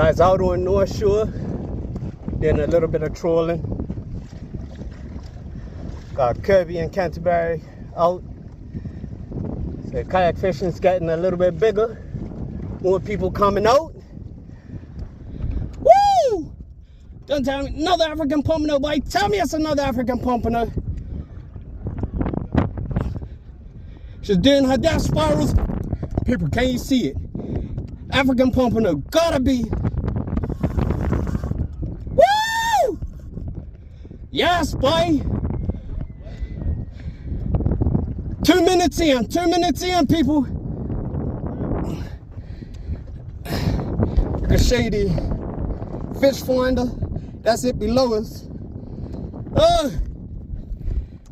Guys out on North Shore, doing a little bit of trolling. Got Coby and Cantaberry out. So kayak fishing's getting a little bit bigger. More people coming out. Woo! Don't tell me another African pompano, boy. Tell me it's another African pompano. She's doing her death spirals. People, can you see it? African pompano, gotta be. Woo! Yes, boy. 2 minutes in, people. A shady fish finder. That's it below us.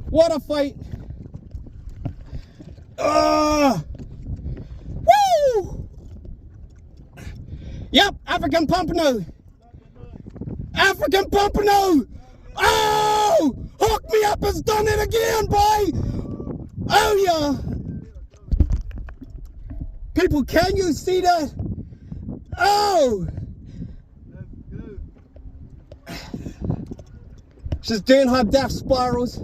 What a fight. Woo! Yep, African pompano. African pompano. Oh! Hook me up has done it again, boy. Oh, yeah. People, can you see that? Oh! She's doing her death spirals.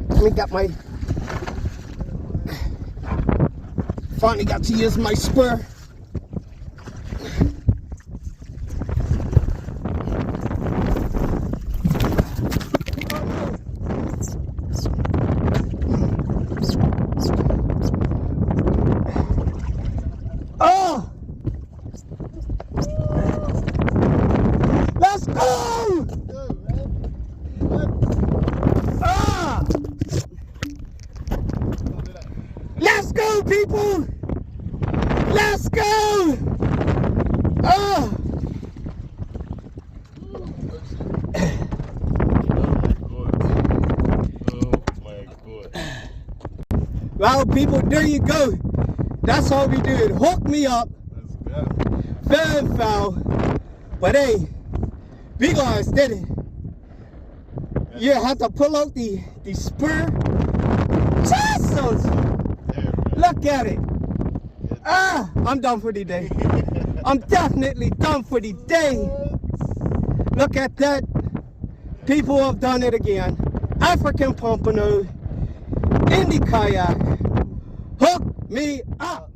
Let me get my... Finally got to use my spur. Oh! Let's go! Ah! Let's go, people! Let's go! Oh! Well, people, there you go. That's all we did. Hook me up. Fair and foul. But hey, we guys did it. You have to pull out the spur. Jesus! Look at it. I'm done for the day. I'm definitely done for the day. Look at that. People have done it again. African pompano in the kayak. Hook me up.